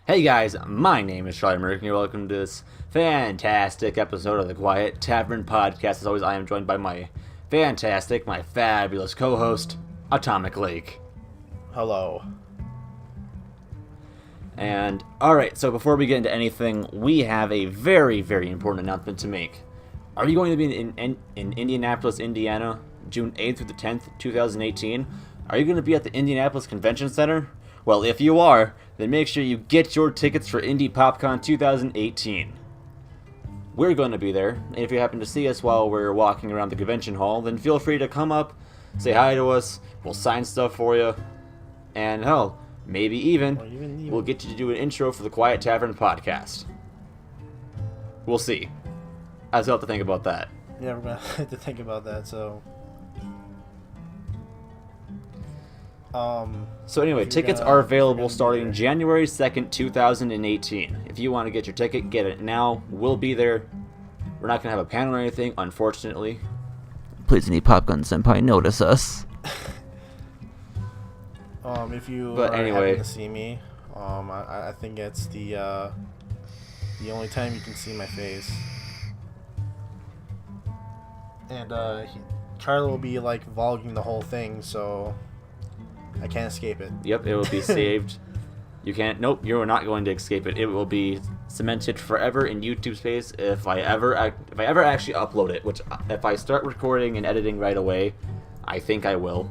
Hey guys, my name is Charlie Merck, and you're welcome to this fantastic episode of the Quiet Tavern podcast. As always, I am joined by my fabulous co-host, Atomic Lake. Hello. And, alright, so before we get into anything, we have a very, very important announcement to make. Are you going to be in Indianapolis, Indiana, June 8th through the 10th, 2018? Are you going to be at the Indianapolis Convention Center? Well, if you are, then make sure you get your tickets for Indie PopCon 2018. We're going to be there, and if you happen to see us while we're walking around the convention hall, then feel free to come up, say hi to us, we'll sign stuff for you, and hell, maybe even we'll get you to do an intro for the Quiet Tavern podcast. We'll see. I still have to think about that. Yeah, we're going to have to think about that, so... So anyway, tickets are available starting January 2nd, 2018. If you want to get your ticket, get it now. We'll be there. We're not going to have a panel or anything, unfortunately. Please, Indie Popcorn Senpai, notice us. If you but are anyway, having to see me, I think it's the only time you can see my face. And, Charlie will be, like, vlogging the whole thing, so... I can't escape it. Yep, it will be saved. You can't. Nope, you're not going to escape it. It will be cemented forever in YouTube space if I ever actually upload it. Which, if I start recording and editing right away, I think I will.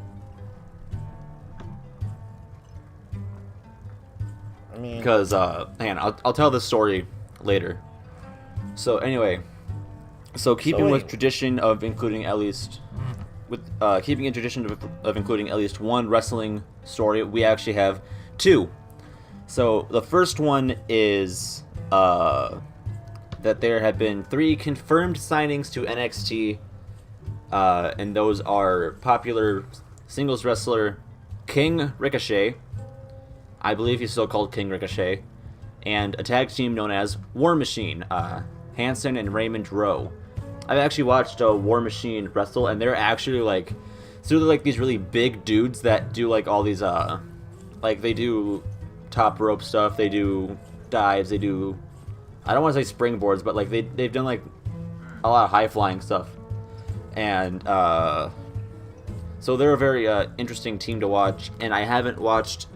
I mean, because hang on, I'll tell this story later. So anyway, keeping with tradition of including at least. Keeping in tradition of including at least one wrestling story, we actually have two. So the first one is that there have been 3 confirmed signings to NXT, and those are popular singles wrestler King Ricochet, I believe he's still called King Ricochet, and a tag team known as War Machine, Hanson and Raymond Rowe. I've actually watched War Machine wrestle, and they're actually like, so they're like these really big dudes that do like all these like they do top rope stuff, they do dives, they do, I don't want to say springboards, but like they've done like a lot of high flying stuff, and so they're a very interesting team to watch. And I haven't watched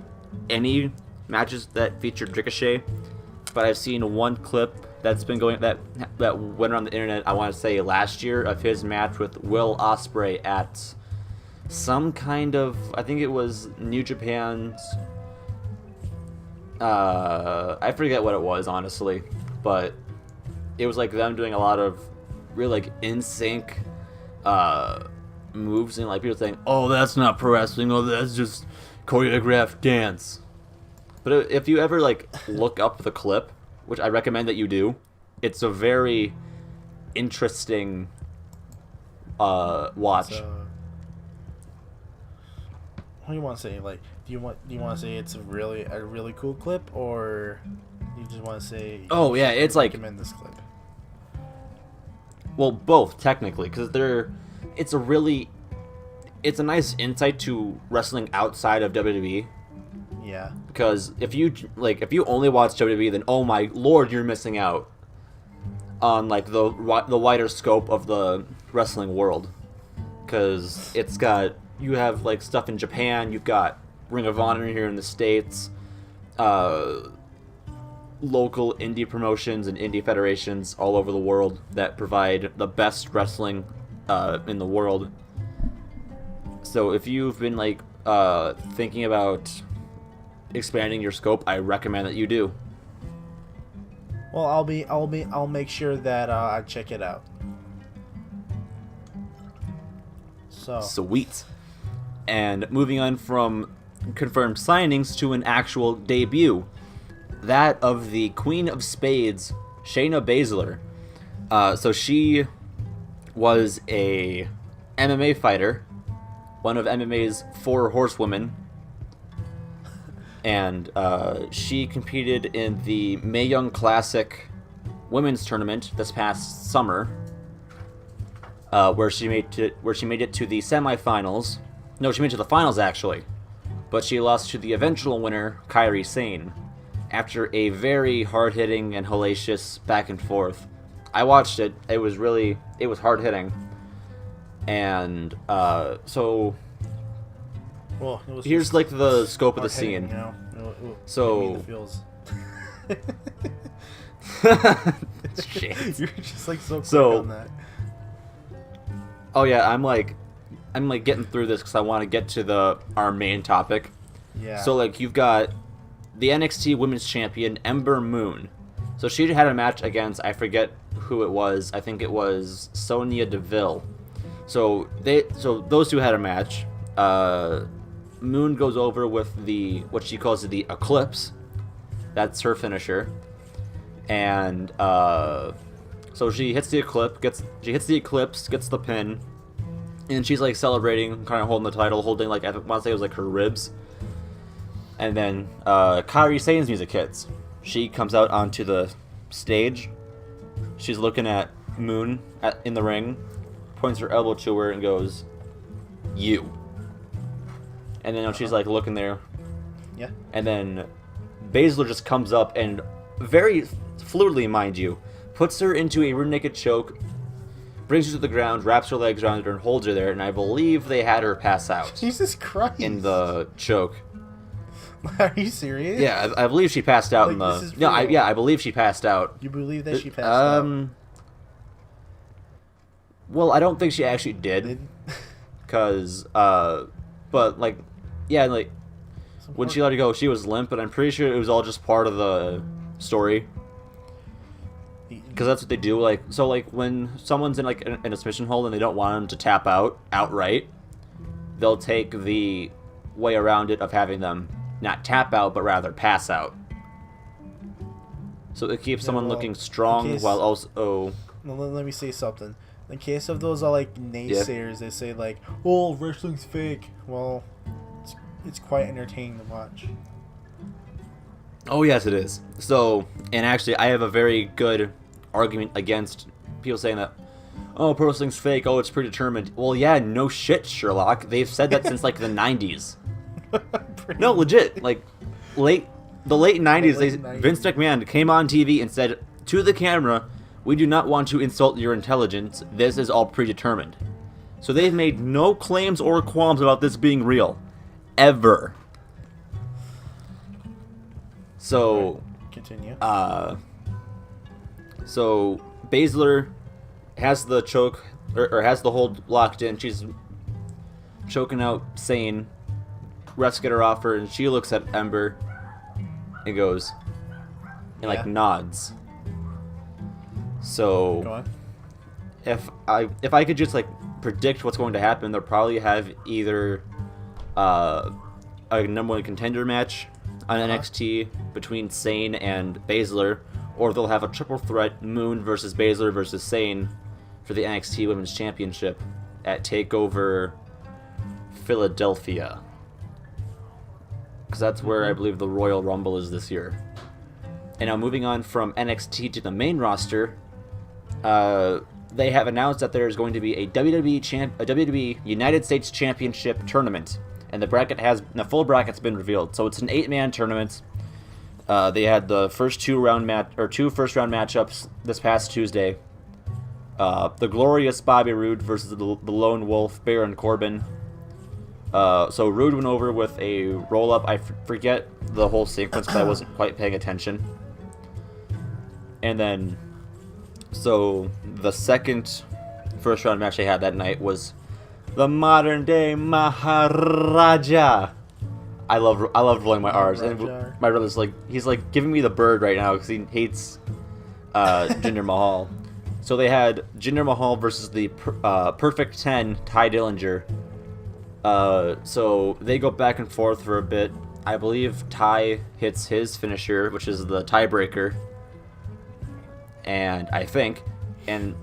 any matches that featured Ricochet, but I've seen one clip that's been going that went around the internet, I want to say last year, of his match with Will Ospreay at some kind of, I think it was New Japan's, I forget what it was honestly, but it was like them doing a lot of really like in sync moves, and like people saying, "Oh, that's not pro wrestling. Oh, that's just choreographed dance." But if you ever like look up the clip, which I recommend that you do, it's a very interesting watch. What do you want to say? Like, do you want to say it's a really cool clip, or you just want to say? Oh yeah, it's like recommend this clip. Well, both technically, because it's a nice insight to wrestling outside of WWE. Yeah. Because if you only watch WWE, then oh my lord, you're missing out on like the wider scope of the wrestling world. Because you have like stuff in Japan, you've got Ring of Honor here in the States, local indie promotions and indie federations all over the world that provide the best wrestling in the world. So if you've been like thinking about expanding your scope, I recommend that you do. Well, I'll make sure that I check it out. So Sweet. And moving on from confirmed signings to an actual debut, that of the Queen of Spades, Shayna Baszler. So she was a MMA fighter, one of MMA's 4 horsewomen. And she competed in the Mae Young Classic women's tournament this past summer, where she made it to the semifinals. No, she made it to the finals actually, but she lost to the eventual winner, Kairi Sane. after a very hard-hitting and hellacious back and forth. I watched it. It was hard-hitting. And so well, here's like the scope of the scene. You know? So you're just like so quick on that. Oh yeah, I'm like getting through this because I want to get to our main topic. Yeah. So like you've got the NXT Women's Champion Ember Moon. So she had a match against, I forget who it was. I think it was Sonya Deville. So those two had a match. Moon goes over with what she calls the Eclipse. That's her finisher. And so she hits the Eclipse, gets the pin, and she's like celebrating, kind of holding the title, holding like I want to say it was like her ribs. And then Kairi Sane's music hits. She comes out onto the stage. She's looking at Moon in the ring, points her elbow to her and goes, "You." And then she's like looking there. Yeah. And then Baszler just comes up and very fluidly, mind you, puts her into a rear naked choke, brings her to the ground, wraps her legs around her, and holds her there. And I believe they had her pass out. Jesus Christ! In the choke. Are you serious? Yeah, I believe she passed out in the. No, I believe she passed out. You believe that she passed out? Well, I don't think she actually did. Because, but like, yeah, like when she let her go, she was limp, but I'm pretty sure it was all just part of the story. Because that's what they do. Like, so like when someone's in like in a submission hold and they don't want them to tap out outright, they'll take the way around it of having them not tap out, but rather pass out. So it keeps someone looking strong while also. Let me say something. In case of those like naysayers, they say like, "Oh, wrestling's fake." Well, it's quite entertaining to watch. Oh yes, it is. So, and actually, I have a very good argument against people saying that, "Oh, pro wrestling's fake. Oh, it's predetermined." Well, yeah, no shit, Sherlock. They've said that since like the 90s. No, legit. Like the late 90s, Vince McMahon came on TV and said to the camera, "We do not want to insult your intelligence. This is all predetermined." So they've made no claims or qualms about this being real, ever. So continue. So Baszler has the choke or has the hold locked in. She's choking out Sane. Refs get her off her, and she looks at Ember and goes and like nods. So Go on. if I could just like predict what's going to happen, they'll probably have either a number one contender match on NXT between Sane and Baszler, or they'll have a triple threat Moon versus Baszler versus Sane for the NXT Women's Championship at TakeOver Philadelphia. Because that's where I believe the Royal Rumble is this year. And now moving on from NXT to the main roster, they have announced that there is going to be a WWE United States Championship tournament, and the full bracket's been revealed. So it's an 8-man tournament. They had the first two first-round matchups this past Tuesday. The Glorious Bobby Roode versus the Lone Wolf Baron Corbin. So Roode went over with a roll-up. I forget the whole sequence, but I wasn't quite paying attention. And then, so the second first-round match they had that night was the modern-day Maharaja. I love rolling my R's, and my brother's like, he's like giving me the bird right now because he hates Jinder Mahal. So they had Jinder Mahal versus the Perfect 10 Ty Dillinger. So they go back and forth for a bit. I believe Ty hits his finisher, which is the tiebreaker. And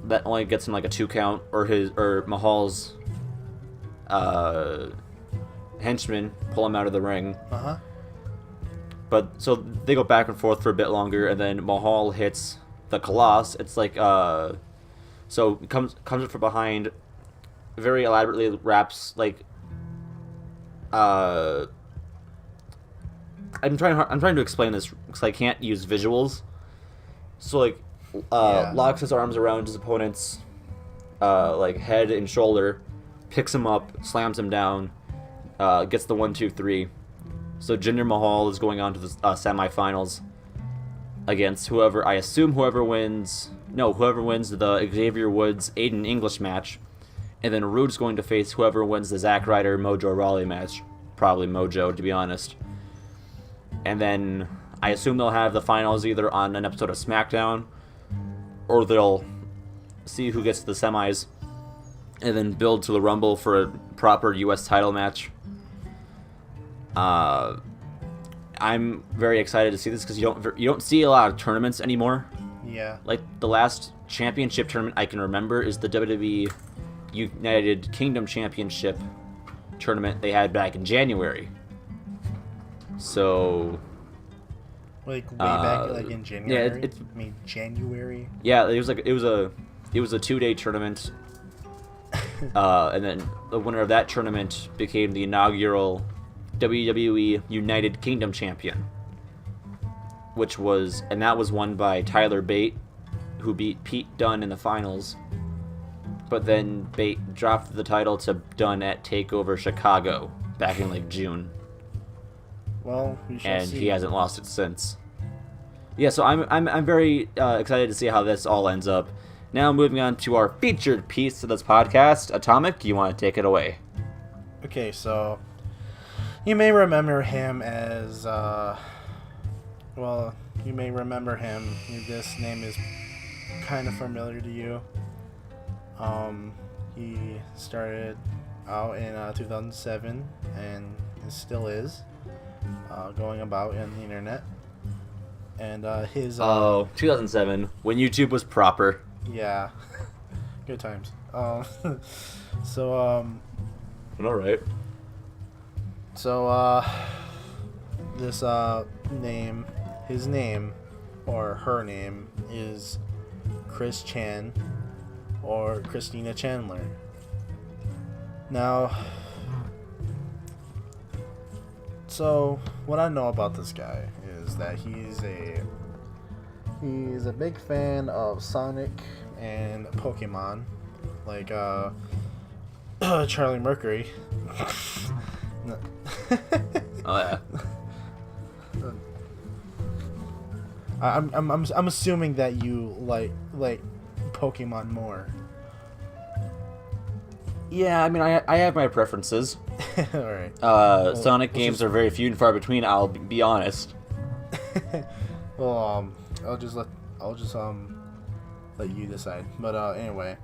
that only gets him like a 2 count, or Mahal's henchmen pull him out of the ring. But so they go back and forth for a bit longer, and then Mahal hits the Colossus. It's like so comes up from behind, very elaborately wraps like I'm trying to explain this because I can't use visuals. So like, locks his arms around his opponent's like head and shoulder, picks him up, slams him down, gets the 1-2-3. So Jinder Mahal is going on to the semifinals against whoever wins the Xavier Woods Aiden English match, and then Rude's going to face whoever wins the Zack Ryder Mojo Rawley match, probably Mojo to be honest. And then I assume they'll have the finals either on an episode of SmackDown, or they'll see who gets to the semis, and then build to the Rumble for a proper U.S. title match. I'm very excited to see this because you don't see a lot of tournaments anymore. Yeah. Like the last championship tournament I can remember is the WWE United Kingdom Championship tournament they had back in January. So. Like way back, like in January. Yeah, I mean January. Yeah, it was a 2-day tournament, and then the winner of that tournament became the inaugural WWE United Kingdom champion, that was won by Tyler Bate, who beat Pete Dunne in the finals. But then Bate dropped the title to Dunne at TakeOver Chicago back in like June. Well, we shall see. He hasn't lost it since. Yeah, so I'm very excited to see how this all ends up. Now moving on to our featured piece of this podcast, Atomic. You want to take it away? Okay, so you may remember him as you may remember him. This name is kind of familiar to you. He started out in 2007 and it still is going about in the internet. And his 2007 when YouTube was proper. Yeah, good times. All right. So this his name or her name is Chris Chan or Christina Chandler. Now, so what I know about this guy is that he's a big fan of Sonic and Pokemon, like Charlie Mercury. Oh yeah. I'm assuming that you like Pokemon more. Yeah, I mean, I have my preferences. All right. Sonic games are very few and far between. I'll be honest. Well, I'll just let you decide. But anyway,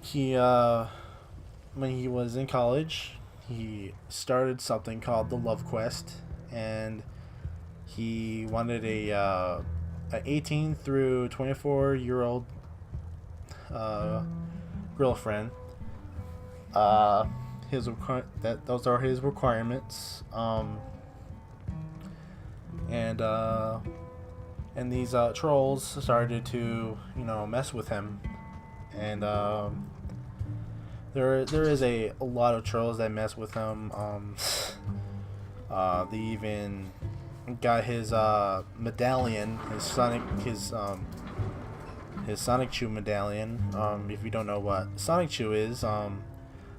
he when he was in college, he started something called the Love Quest, and he wanted a 18 through 24-year-old girlfriend. Those are his requirements. And these trolls started to mess with him, and there is a lot of trolls that mess with him. They even got his medallion, his Sonic Chew medallion. If you don't know what Sonic Chew is,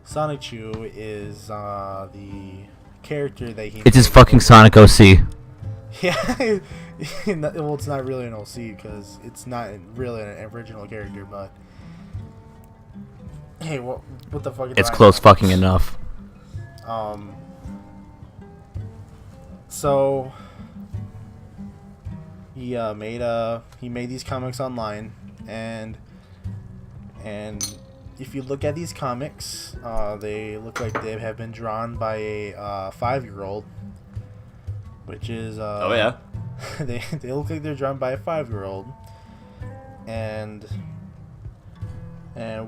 Sonic Chew is the character that he. It's his fucking Sonic OC. Yeah, well, it's not really an OC because it's not really an original character, but hey, what the fuck? It's close fucking enough. So he made these comics online, and if you look at these comics, they look like they have been drawn by a 5-year-old, which is oh yeah, they look like they're drawn by a 5-year-old, and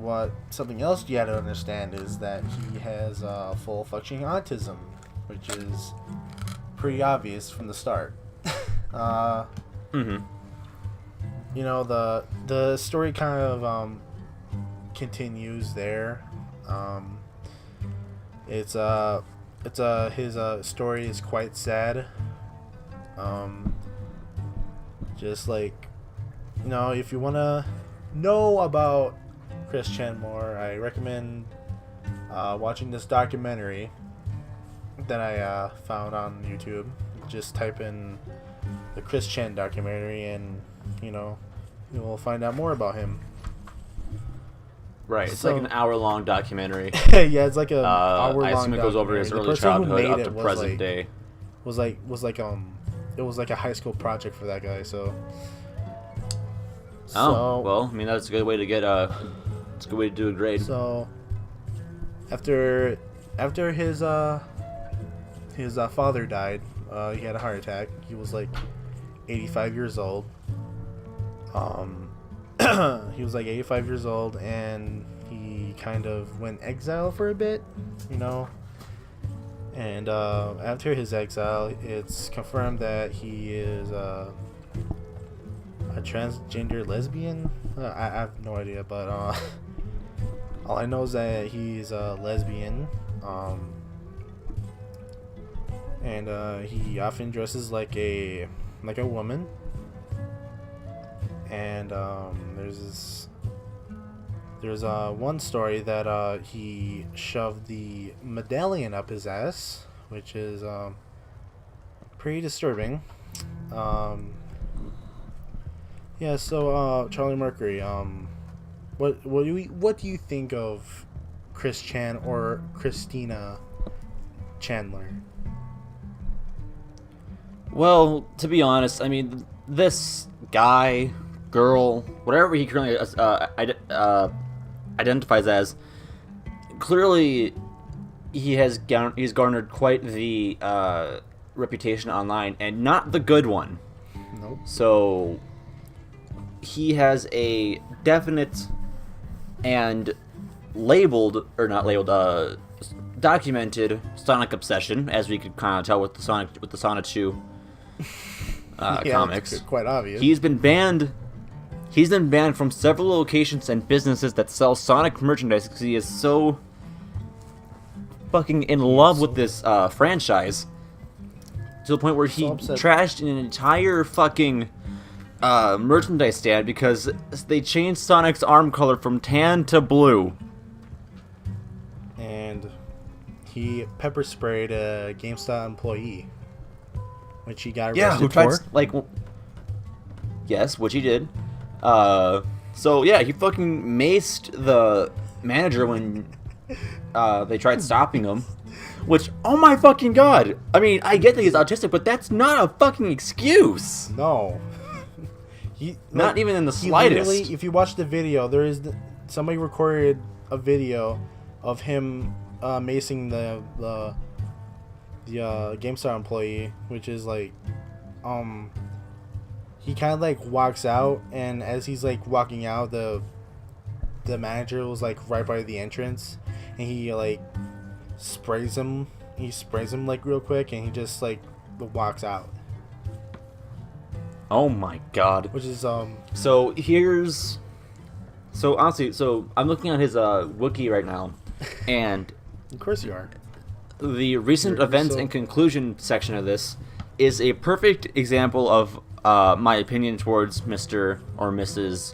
what something else you had to understand is that he has full functioning autism, which is pretty obvious from the start. Mm-hmm. The story kind of continues there. It's it's his story is quite sad. Just like, if you wanna know about Chris Chan more, I recommend watching this documentary that I found on YouTube. Just type in the Chris Chan documentary, and you'll find out more about him. Right, it's like an hour-long documentary. Yeah, it's like a hour-long. I assume it goes over his early childhood up to present day. It was like a high school project for that guy. So. Well, I mean that's a good way to get it's a good way to do a grade. So. After his father died, he had a heart attack. He was like 85 years old. He was like 85 years old, and he kind of went exile for a bit, And after his exile, it's confirmed that he is a transgender lesbian. I have no idea, but all I know is that he's a lesbian. And he often dresses like a woman. And there's one story that he shoved the medallion up his ass, which is pretty disturbing. Yeah. So Charlie Mercury, what do you think of Chris Chan or Christina Chandler? Well, to be honest, I mean, this guy, girl, whatever he currently identifies as, clearly he's garnered quite the reputation online, and not the good one. Nope. So he has a definite and documented Sonic obsession, as we could kind of tell with the Sonic 2 comics. It's quite obvious. He's been banned from several locations and businesses that sell Sonic merchandise because he is so fucking in love with this franchise, to the point where he trashed an entire fucking merchandise stand because they changed Sonic's arm color from tan to blue. And he pepper sprayed a GameStop employee, which he got arrested for. Yes, which he did. So yeah, he fucking maced the manager when they tried stopping him. Which, oh my fucking god! I mean, I get that he's autistic, but that's not a fucking excuse. No. Not even in the slightest. If you watch the video, somebody recorded a video of him macing the GameStop employee, which is like, he kind of like walks out, and as he's like walking out, the manager was like right by the entrance, and he like sprays him. He sprays him like real quick, and he just like walks out. Oh my god. Which is So honestly, I'm looking at his wiki right now, and of course you are. The recent events and conclusion section of this is a perfect example of my opinion towards Mr. or Mrs.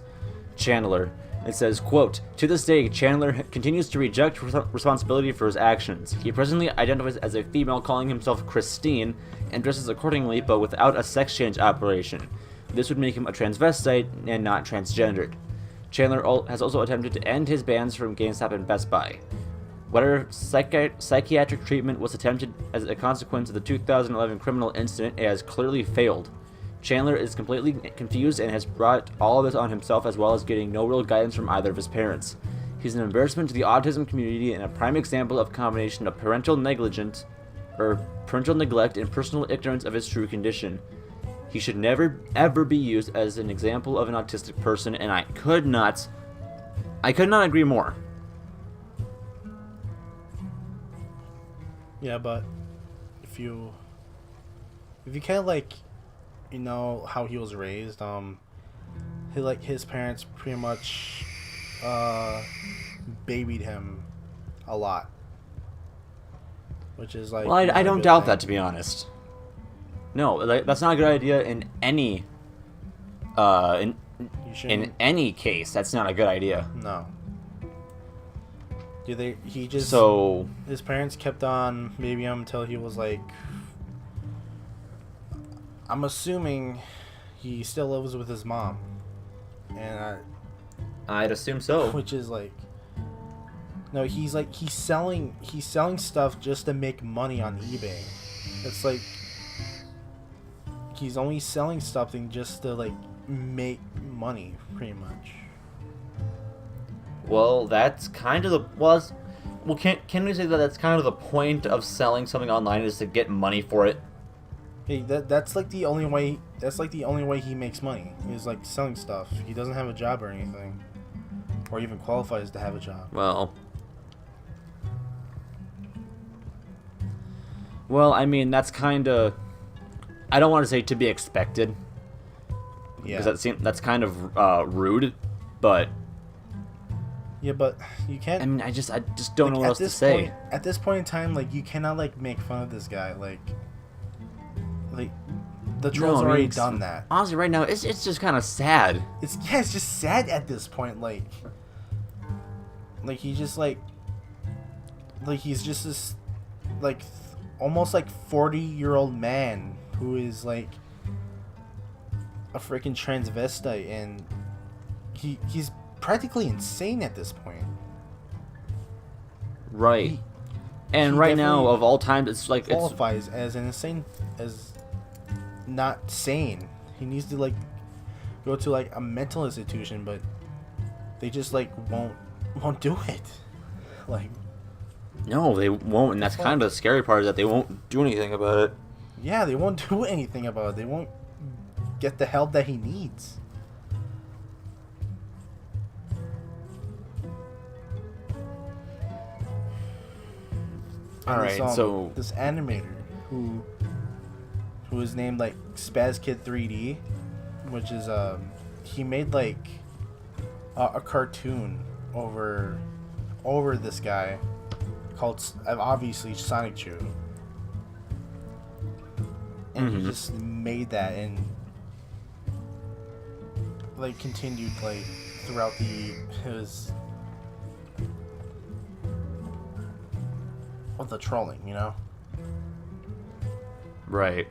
Chandler. It says, quote, "To this day, Chandler continues to reject responsibility for his actions. He presently identifies as a female, calling himself Christine, and dresses accordingly, but without a sex change operation. This would make him a transvestite and not transgendered. Chandler has also attempted to end his bans from GameStop and Best Buy. Whether psychiatric treatment was attempted as a consequence of the 2011 criminal incident, it has clearly failed. Chandler is completely confused and has brought all of this on himself, as well as getting no real guidance from either of his parents. He's an embarrassment to the autism community and a prime example of a combination of parental neglect and personal ignorance of his true condition. He should never, ever be used as an example of an autistic person, and I could not agree more." Yeah, but if you kind of like, how he was raised, his parents pretty much babied him a lot. which is like. Well, I don't doubt that, to be honest. No, that's not a good idea in any. In any case, that's not a good idea. No. He just. So. His parents kept on babying him until he was like. I'm assuming he still lives with his mom. And I'd assume so. Which is like. No, he's selling stuff just to make money on eBay. It's like he's only selling something just to like make money, pretty much. Well, that's kind of the can we say that that's kind of the point of selling something online is to get money for it? Hey, that's like the only way. That's like the only way he makes money is like selling stuff. He doesn't have a job or anything, or even qualifies to have a job. Well, I mean, that's kind of... I don't want to say to be expected. Yeah. Because that's kind of rude, but... Yeah, but you can't... I mean, I just don't know what else to say. At this point in time, like, you cannot, like, make fun of this guy. Like the troll's already done that. Honestly, right now, it's just kind of sad. It's just sad at this point. Like he's just, like he's just this, like... almost like 40-year-old man who is like a freaking transvestite, and he's practically insane at this point. Right. And right now, of all times, it's like qualifies as an insane, as not sane. He needs to like go to like a mental institution, but they just like won't do it. Like. No, they won't, and that's kind of the scary part, is that they won't do anything about it. Yeah, they won't do anything about it. They won't get the help that he needs. Alright, so... This animator, who is named, like, Spaz Kid 3D, which is, he made, like, a cartoon over this guy called, obviously, Sonic Chew. And he just made that and, like, continued, like, throughout his of the trolling, you know? Right.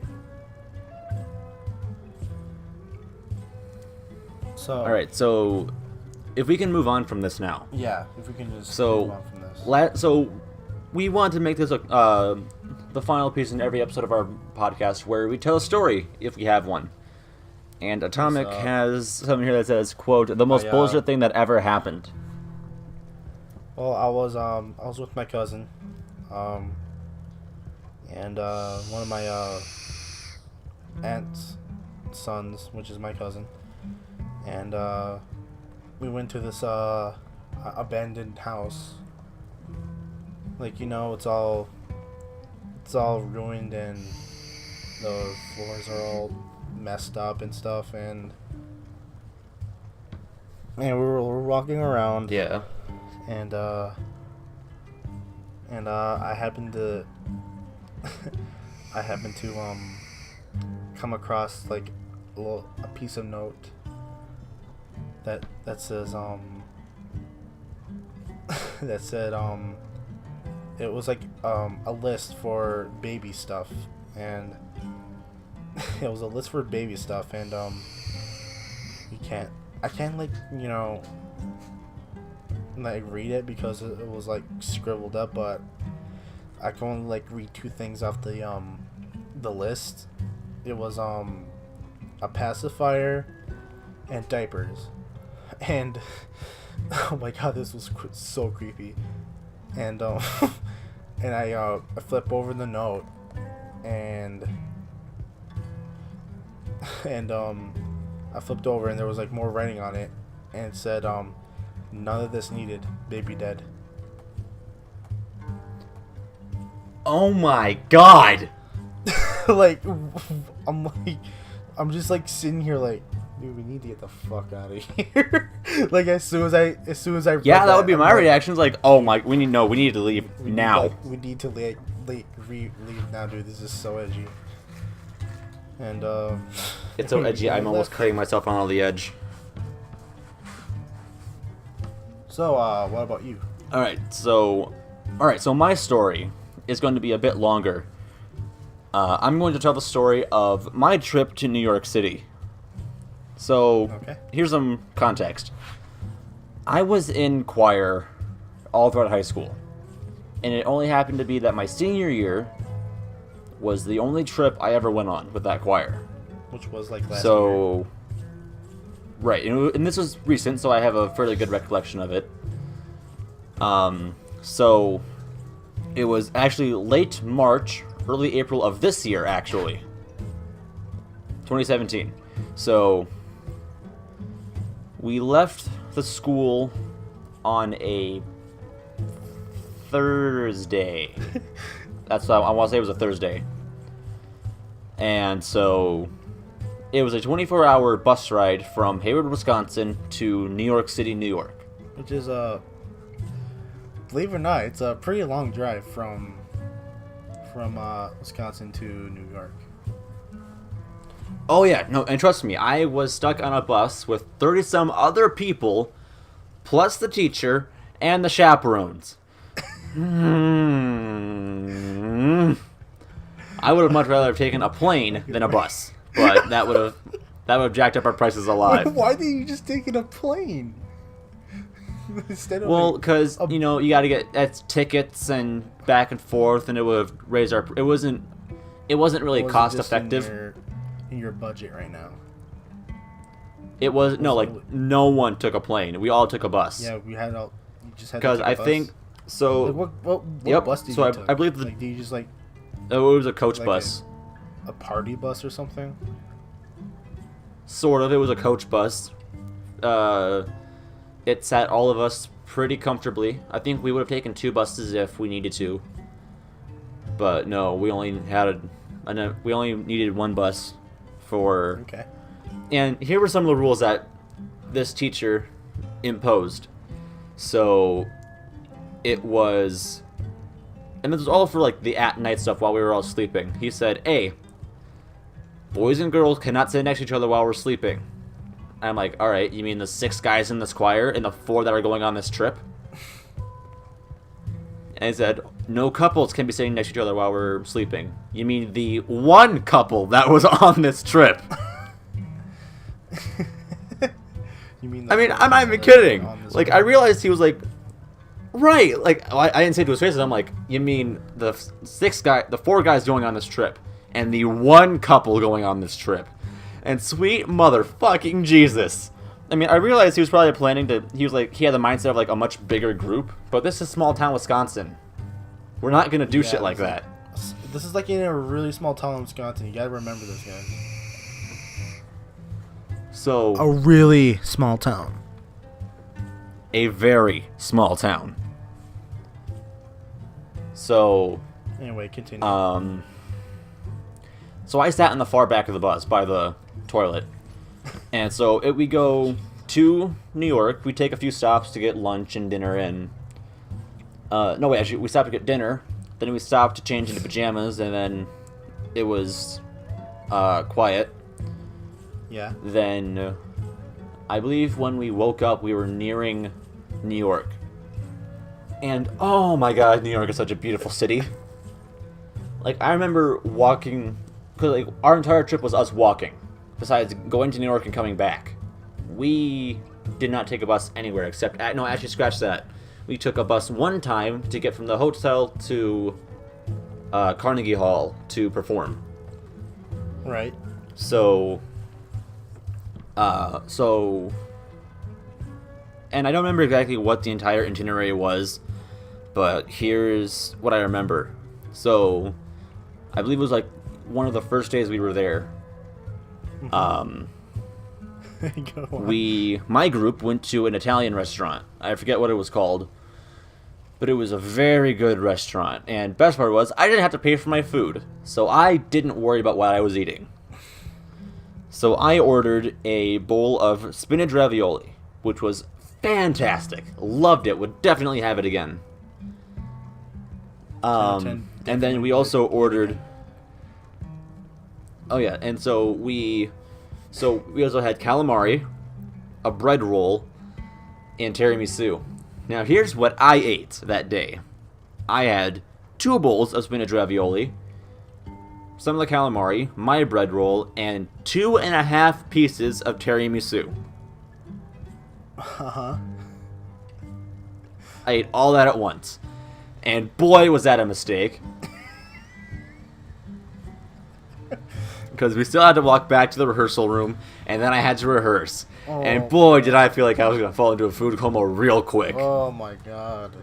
So... Alright, so... if we can move on from this now. Yeah, if we can just move on from this. So, we want to make this the final piece in every episode of our podcast where we tell a story, if we have one. And Atomic has something here that says, quote, "the most bullshit thing that ever happened." Well, I was with my cousin, and one of my aunt's sons, which is my cousin, and we went to this abandoned house. Like, you know, it's all ruined and the floors are all messed up and stuff, and we were walking around. Yeah. And I happened to come across like a piece of note that says that said it was like a list for baby stuff, and it was a list for baby stuff, and I can't like, you know, like read it because it was like scribbled up, but I can only like read two things off the list. It was a pacifier and diapers, and oh my god, this was so creepy. And and I flip over the note, and I flipped over, and there was like more writing on it, and it said none of this needed, baby dead. Oh my god. Like, I'm just like sitting here like, dude, we need to get the fuck out of here. Like, as soon as I yeah, that would be my reaction. Like, oh my, we need to leave now. We need to leave now, dude. This is so edgy. And it's so edgy. I'm almost cutting myself on the edge. So, what about you? All right. So my story is going to be a bit longer. I'm going to tell the story of my trip to New York City. So, Here's some context. I was in choir all throughout high school. And it only happened to be that my senior year was the only trip I ever went on with that choir. Which was like last year. Right. And this was recent, so I have a fairly good recollection of it. So, it was actually late March, early April of this year, actually. 2017. So, we left the school on a Thursday. That's what I want to say. It was a Thursday. And so it was a 24-hour bus ride from Hayward, Wisconsin to New York City, New York. Which is believe it or not, it's a pretty long drive from Wisconsin to New York. Oh yeah, no, and trust me, I was stuck on a bus with 30-some other people, plus the teacher and the chaperones. I would have much rather have taken a plane than a bus, but that would have jacked up our prices a lot. Why didn't you just take a plane? Instead of because you got to get tickets and back and forth, and it would have raised our. It wasn't really cost effective. In your budget right now. It was no one took a plane. We all took a bus. Yeah, we had all. You just had. Because I think so. Like what bus did you take? I believe did you just it was a coach bus. A party bus or something. Sort of. It was a coach bus. It sat all of us pretty comfortably. I think we would have taken 2 buses if we needed to. But no, we only needed 1 bus for. Okay. And here were some of the rules that this teacher imposed. So it was, and this was all for the at-night stuff while we were all sleeping. He said, "Hey, boys and girls cannot sit next to each other while we're sleeping." I'm like, all right, you mean the 6 guys in this choir and the 4 that are going on this trip? And he said, no couples can be sitting next to each other while we're sleeping. You mean the 1 couple that was on this trip? You mean? I'm not even kidding. I realized he was right. I didn't say it to his face. I'm like, you mean the 4 guys going on this trip, and the 1 couple going on this trip? And sweet motherfucking Jesus. I realized he was probably planning to. He had the mindset of a much bigger group, but this is small town Wisconsin. We're not gonna do shit like that. This is in a really small town in Wisconsin. You gotta remember this, guys. So a really small town. A very small town. So anyway, continue. So I sat in the far back of the bus by the toilet. And so we go to New York. We take a few stops to get lunch and dinner in. Actually, we stopped to get dinner. Then we stopped to change into pajamas, and then it was quiet. Yeah. Then I believe when we woke up, we were nearing New York. And oh my god, New York is such a beautiful city. I remember walking, because our entire trip was us walking. Besides going to New York and coming back, we did not take a bus anywhere except actually scratch that. We took a bus one time to get from the hotel to Carnegie Hall to perform. Right. So, and I don't remember exactly what the entire itinerary was, but here's what I remember. So, I believe it was one of the first days we were there. My group went to an Italian restaurant. I forget what it was called, but it was a very good restaurant. And best part was, I didn't have to pay for my food, so I didn't worry about what I was eating. So I ordered a bowl of spinach ravioli, which was fantastic. Loved it. Would definitely have it again. And then we also ordered. Oh yeah, and so we also had calamari, a bread roll, and tiramisu. Now here's what I ate that day. I had 2 bowls of spinach ravioli, some of the calamari, my bread roll, and 2.5 pieces of tiramisu. Uh-huh. I ate all that at once. And boy, was that a mistake. Because we still had to walk back to the rehearsal room, and then I had to rehearse. Oh, and boy, did I feel like I was going to fall into a food coma real quick. Oh my god.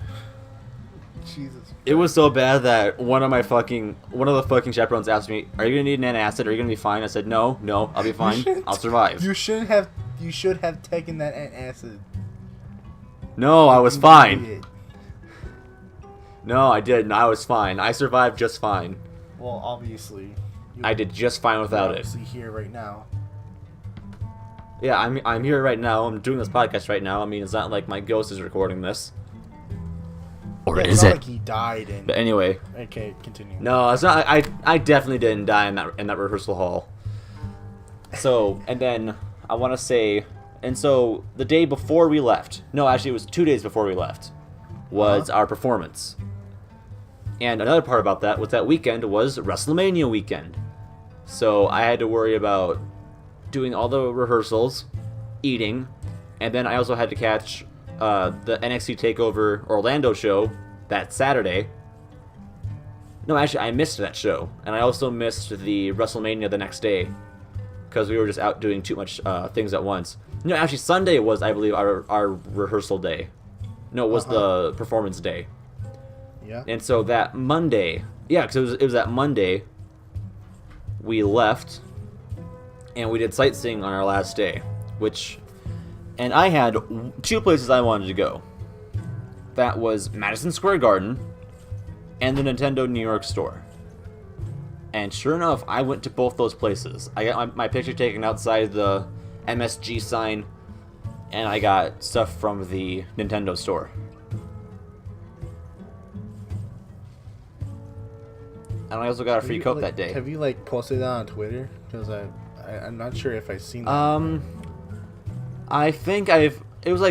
Jesus. It was so bad that one of the fucking chaperones asked me, "Are you going to need an antacid? Are you going to be fine?" I said, No, I'll be fine. I'll survive. You should have taken that antacid. No, I was fine. No, I didn't. I was fine. I survived just fine. Well, obviously. I did just fine without it. Obviously here right now. Yeah, I'm here right now. I'm doing this podcast right now. I mean, it's not like my ghost is recording this. Or yeah, is it's not it? like he died in... But anyway. Okay, continue. No, it's not. I definitely didn't die in that rehearsal hall. So, and then I want to say, and so the day before we left. No, actually, it was 2 days before we left. Was our performance. And another part about that was that weekend was WrestleMania weekend. So I had to worry about doing all the rehearsals, eating, and then I also had to catch the NXT TakeOver Orlando show that Saturday. No, actually, I missed that show, and I also missed the WrestleMania the next day because we were just out doing too much things at once. No, actually, Sunday was, I believe, our rehearsal day. No, it was the performance day. Yeah. And so that Monday, yeah, because it was that Monday, we left, and we did sightseeing on our last day, and I had 2 places I wanted to go. That was Madison Square Garden and the Nintendo New York store. And sure enough, I went to both those places. I got my picture taken outside the MSG sign, and I got stuff from the Nintendo store. And I also got a free Coke that day. Have you posted that on Twitter? Because I'm not sure if I've seen that. I think it was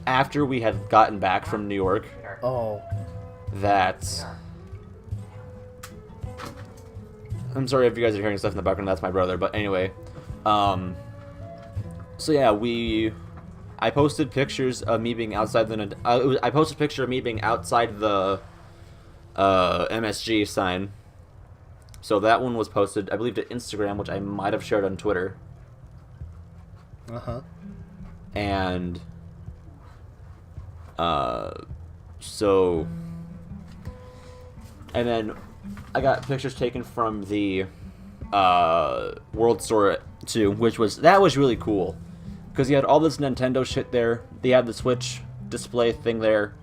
after we had gotten back from New York. Oh. That. I'm sorry if you guys are hearing stuff in the background. That's my brother. But anyway, so yeah, I posted pictures of me being outside I posted a picture of me being outside the MSG sign. So that one was posted, I believe, to Instagram, which I might have shared on Twitter. And and then I got pictures taken from the World Store too, which was really cool because you had all this Nintendo shit there. They had the Switch display thing there.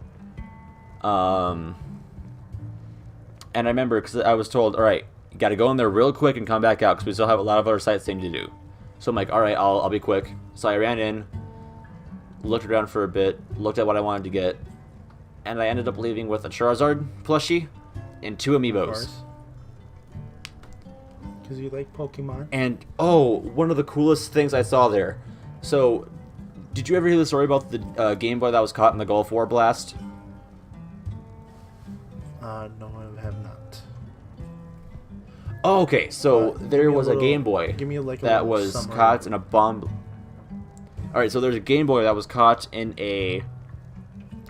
And I remember because I was told, all right, you got to go in there real quick and come back out because we still have a lot of other sightseeing to do. So I'm like, all right, I'll be quick. So I ran in, looked around for a bit, looked at what I wanted to get, and I ended up leaving with a Charizard plushie and 2 amiibos. Because you like Pokemon. And, one of the coolest things I saw there. So, did you ever hear the story about the Game Boy that was caught in the Gulf War blast? No, I have not. Oh, okay, so there was a Game Boy that was caught in a bomb. Alright, so there's a Game Boy that was caught in a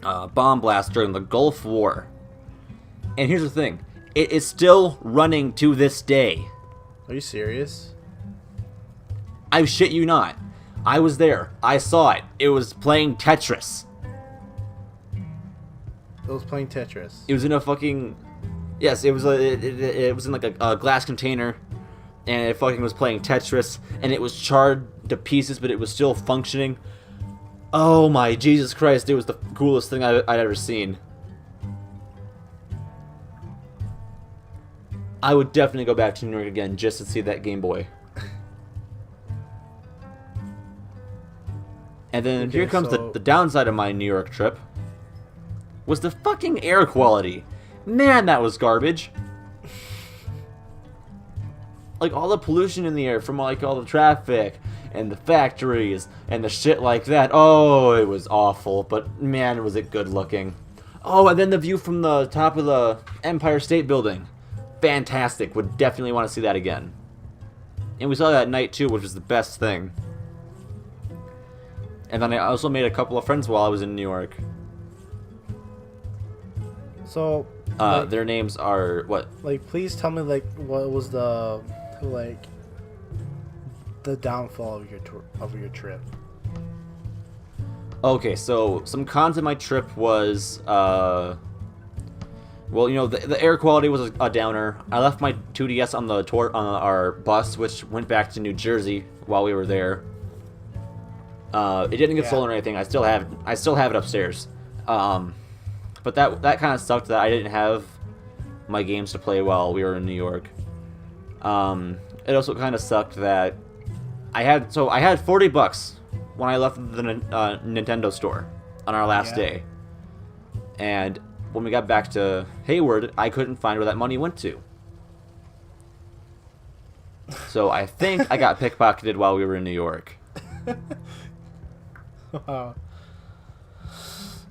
bomb blast during the Gulf War. And here's the thing. It is still running to this day. Are you serious? I shit you not. I was there. I saw it. It was playing Tetris. It was playing Tetris. It was in a fucking... Yes, it was it was in like a glass container. And it fucking was playing Tetris. And it was charred to pieces, but it was still functioning. Oh my Jesus Christ. It was the coolest thing I'd ever seen. I would definitely go back to New York again just to see that Game Boy. And then here comes the downside of my New York trip. Was the fucking air quality. Man, that was garbage. Like, all the pollution in the air from, like, all the traffic and the factories and the shit like that. Oh, it was awful, but man, was it good looking. Oh, and then the view from the top of the Empire State Building. Fantastic. Would definitely want to see that again. And we saw that at night, too, which was the best thing. And then I also made a couple of friends while I was in New York. So, their names are, what? Like, please tell me, like, what was the downfall of your trip? Okay, so some cons of my trip was, well, you know, the air quality was a downer. I left my 2DS on the tour on our bus, which went back to New Jersey while we were there. It didn't get stolen or anything. I still have it upstairs. But that kind of sucked that I didn't have my games to play while we were in New York. It also kind of sucked that I had $40 when I left the Nintendo store on our last day, and when we got back to Hayward, I couldn't find where that money went to. So I think I got pickpocketed while we were in New York. Wow.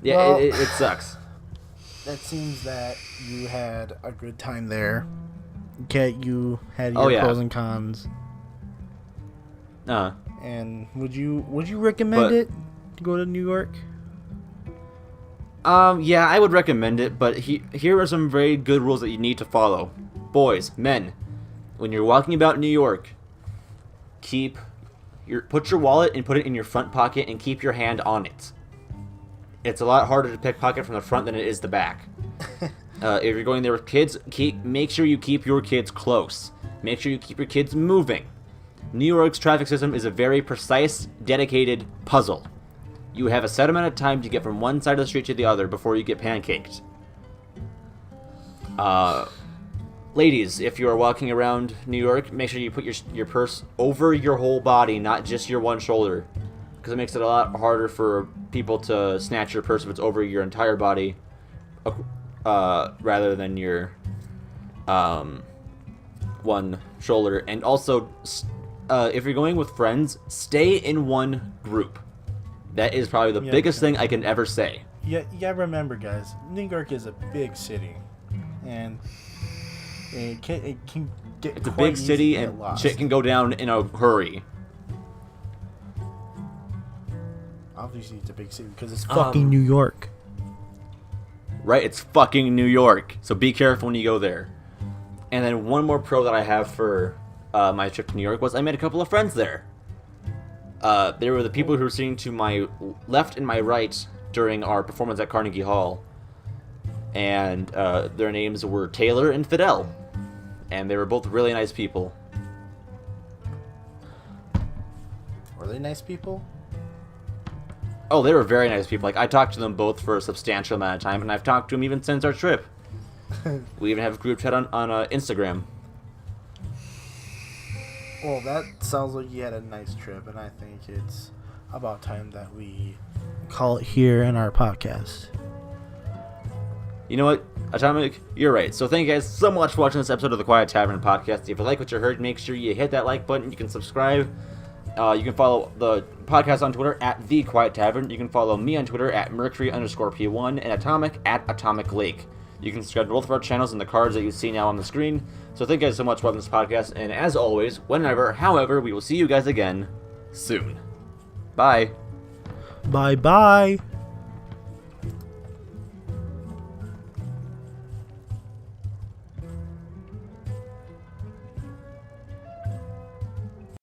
Yeah, well, it sucks. That seems that you had a good time there. Okay, you had your pros and cons. And would you recommend it to go to New York? Yeah, I would recommend it, but here are some very good rules that you need to follow. Boys, men, when you're walking about New York, put your wallet and put it in your front pocket and keep your hand on it. It's a lot harder to pickpocket from the front than it is the back. If you're going there with kids, make sure you keep your kids close. Make sure you keep your kids moving. New York's traffic system is a very precise, dedicated puzzle. You have a set amount of time to get from one side of the street to the other before you get pancaked. Ladies, if you are walking around New York, make sure you put your purse over your whole body, not just your one shoulder. Because it makes it a lot harder for people to snatch your purse if it's over your entire body, rather than your one shoulder. And also, if you're going with friends, stay in one group. That is probably the biggest thing I can ever say. Yeah, remember, guys, New York is a big city, and it can get It's a big city, and shit can go down in a hurry. Obviously, it's a big city because it's fucking New York. Right, it's fucking New York. So be careful when you go there. And then one more pro that I have for my trip to New York was I made a couple of friends there. They were the people who were sitting to my left and my right during our performance at Carnegie Hall. And their names were Taylor and Fidel. And they were both really nice people. Were they nice people? Oh, they were very nice people. Like, I talked to them both for a substantial amount of time, and I've talked to them even since our trip. We even have a group chat on Instagram. Well, that sounds like you had a nice trip, and I think it's about time that we call it here in our podcast. You know what, Atomic, you're right. So thank you guys so much for watching this episode of the Quiet Tavern podcast. If you like what you heard, make sure you hit that like button. You can subscribe. You can follow the podcast on Twitter at The Quiet Tavern. You can follow me on Twitter at Mercury_P1 and Atomic at Atomic Lake. You can subscribe to both of our channels and the cards that you see now on the screen. So thank you guys so much for watching this podcast. And as always, whenever, however, we will see you guys again soon. Bye. Bye-bye.